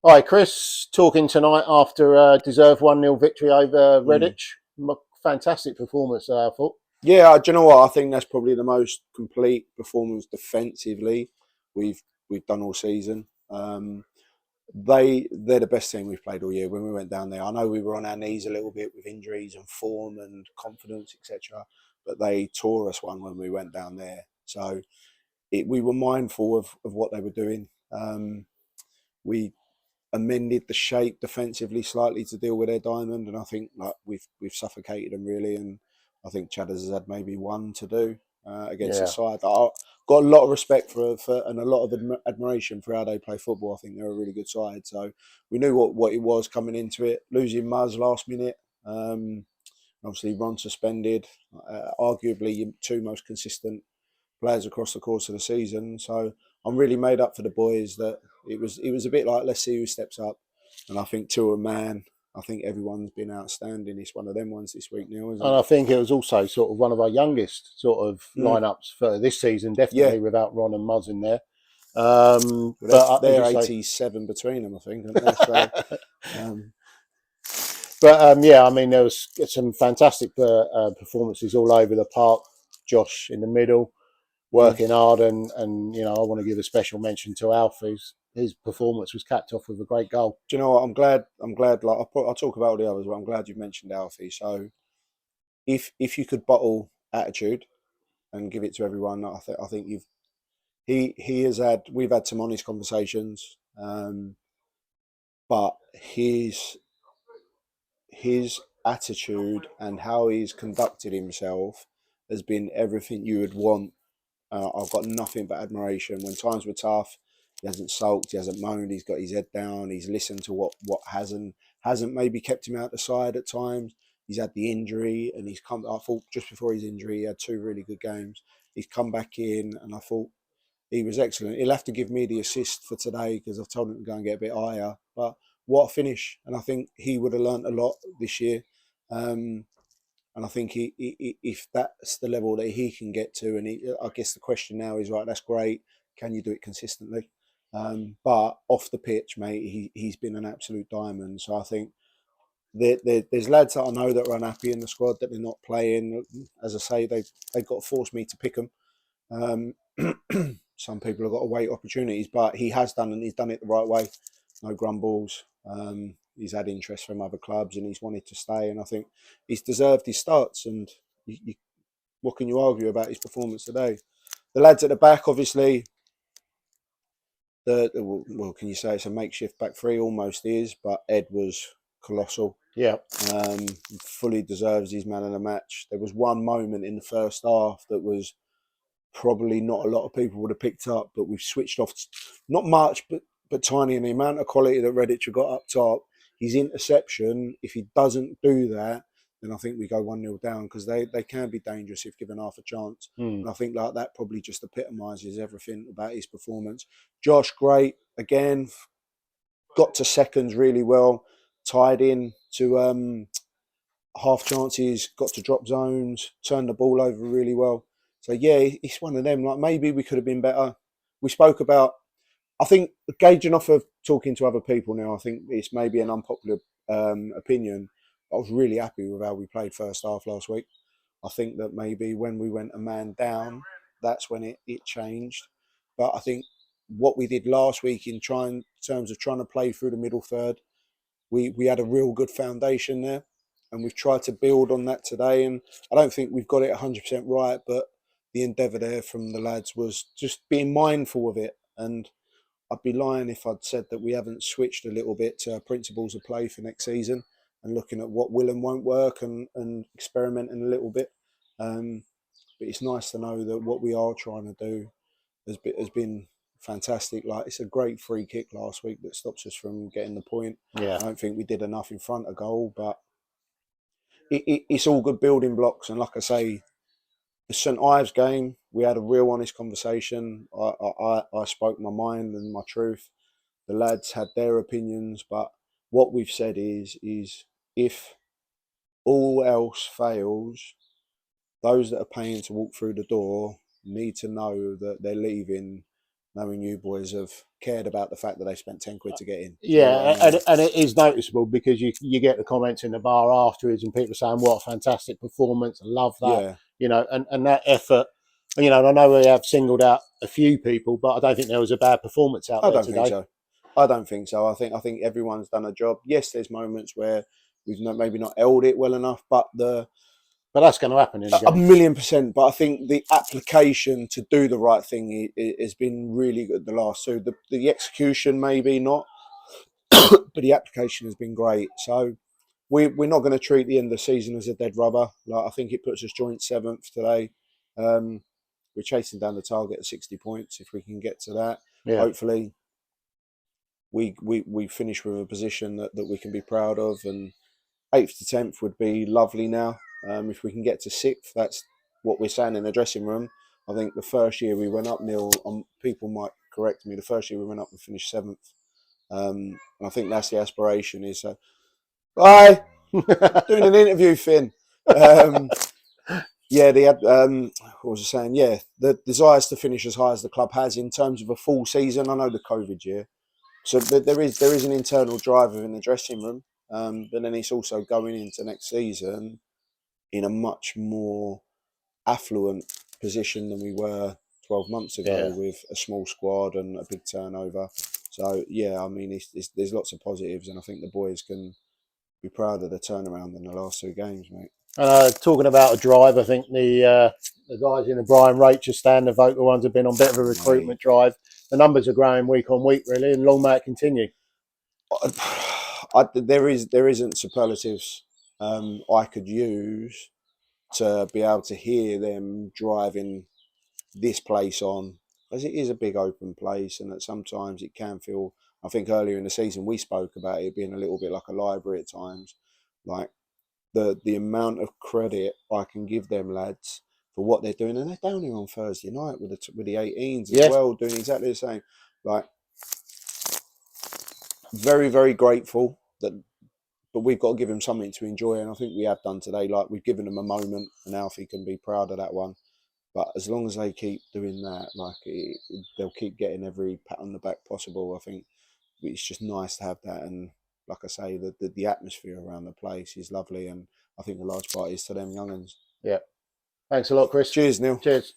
Hi, Chris. Talking tonight after a deserved 1-0 victory over Mm. Redditch. Fantastic performance, I thought. Yeah, do you know what? I think that's probably the most complete performance defensively we've done all season. They're the best team we've played all year. When we went down there, I know we were on our knees a little bit with injuries and form and confidence, etc. But they tore us one when we went down there. So we were mindful of what they were doing. We amended the shape defensively slightly to deal with their diamond, and I think like we've suffocated them really. And I think Chadders has had maybe one to do against a Yeah. side that I got a lot of respect for and a lot of admiration for how they play football. I think they're a really good side. So we knew what it was coming into it. Losing Muzz last minute. Obviously, Ron suspended. Arguably, your two most consistent players across the course of the season. So I'm really made up for the boys that it was a bit like let's see who steps up. And I think to a man, I think everyone's been outstanding. It's one of them ones this week now, isn't And it? I think it was also sort of one of our youngest sort of Mm. lineups for this season, Yeah. definitely without Ron and Muzz in there. Well, But as they're you say, 87 between them, I think, aren't they? So, um, yeah, I mean, there was some fantastic performances all over the park. Josh in the middle, mm. working hard, and I want to give a special mention to Alfie's. His performance was capped off with a great goal. Do you know what? I'm glad. I'm glad. Like I'll talk about all the others, but I'm glad you mentioned Alfie. So, if you could bottle attitude and give it to everyone, I think he has had. We've had some honest conversations, but his attitude and how he's conducted himself has been everything you would want. I've got nothing but admiration. When times were tough, he hasn't sulked, he hasn't moaned, he's got his head down, he's listened to what hasn't maybe kept him out the side at times. He's had the injury and he's come. I thought just before his injury, he had two really good games. He's come back in and I thought he was excellent. He'll have to give me the assist for today because I've told him to go and get a bit higher. But what a finish! And I think he would have learnt a lot this year. And I think if that's the level that he can get to, and I guess the question now is right. That's great. Can you do it consistently? But off the pitch, mate, he's been an absolute diamond. So I think there's lads that I know that are unhappy in the squad that they're not playing. As I say, they've got to force me to pick them. Um, some people have got to wait opportunities, but he has done, and he's done it the right way. No grumbles. He's had interest from other clubs, and he's wanted to stay. And I think he's deserved his starts. And what can you argue about his performance today? The lads at the back, obviously, well, can you say it's a makeshift back three? Almost is, but Ed was colossal. Yeah. Um, Fully deserves his man of the match. There was one moment in the first half that was probably not a lot of people would have picked up, but we've switched off not much, but tiny. And the amount of quality that Redditch got up top, his interception, if he doesn't do that, then I think we go 1-0 down because they can be dangerous if given half a chance. Mm. And I think like that probably just epitomises everything about his performance. Josh, great again, got to seconds really well, tied in to half chances, got to drop zones, turned the ball over really well. So yeah, it's one of them. Like maybe we could have been better. We spoke about. I think gauging off of talking to other people now, I think it's maybe an unpopular opinion. I was really happy with how we played first half last week. I think that maybe when we went a man down, that's when it changed. But I think what we did last week in terms of trying to play through the middle third, we had a real good foundation there, and we've tried to build on that today. And I don't think we've got it 100% right, but the endeavour there from the lads was just being mindful of it. And I'd be lying if I'd said that we haven't switched a little bit to principles of play for next season and looking at what will and won't work and experimenting a little bit. But it's nice to know that what we are trying to do has been fantastic. Like it's a great free kick last week that stops us from getting the point. Yeah. I don't think we did enough in front of goal, but it's all good building blocks. And like I say, the St Ives game, we had a real honest conversation. I spoke my mind and my truth. The lads had their opinions, but what we've said is if all else fails, those that are paying to walk through the door need to know that they're leaving knowing you boys have cared about the fact that they spent 10 quid to get in. You know Yeah, what I mean? and it is noticeable because you get the comments in the bar afterwards and people saying, what a fantastic performance, I love that, Yeah. you know, and that effort. You know, and I know we have singled out a few people, but I don't think there was a bad performance out I there don't think today. so. I don't think so. I think everyone's done a job. Yes, there's moments where we've maybe not held it well enough, but But that's going to happen in a a game. 1,000,000%. But I think the application to do the right thing has been really good the last two. The execution maybe not, but the application has been great. So we're not going to treat the end of the season as a dead rubber. Like, I think it puts us joint 7th today. We're chasing down the target of 60 points. If we can get to that, Yeah, hopefully we finish with a position that we can be proud of. And 8th to 10th would be lovely now. If we can get to 6th, that's what we're saying in the dressing room. I think the first year we went up, Neil, people might correct me, the first year we went up, we finished 7th. And I think that's the aspiration is... Bye! Doing an interview, Finn. Yeah, they had. What was I saying? Yeah, the desire is to finish as high as the club has in terms of a full season. I know the COVID year, so there is an internal drive within the dressing room, but then it's also going into next season in a much more affluent position than we were 12 months ago, yeah. with a small squad and a big turnover. So yeah, I mean, there's lots of positives, and I think the boys can be proud of the turnaround in the last 2 games, mate. Talking about a drive, I think the guys in the Brian Rachel stand, the vocal ones, have been on a bit of a recruitment drive. The numbers are growing week on week, really, and long may it continue. There isn't superlatives I could use to be able to hear them driving this place on, as it is a big open place, and that sometimes it can feel. I think earlier in the season we spoke about it being a little bit like a library at times. Like the amount of credit I can give them lads for what they're doing, and they're down here on Thursday night with the 18s as well, doing exactly the same. Like, very, very grateful that, but we've got to give them something to enjoy, and I think we have done today. Like, we've given them a moment, and Alfie can be proud of that one. But as long as they keep doing that, like, they'll keep getting every pat on the back possible. I think it's just nice to have that, and like I say, the atmosphere around the place is lovely, and I think a large part is to them young'uns. Yeah. Thanks a lot, Chris. Cheers, Neil. Cheers.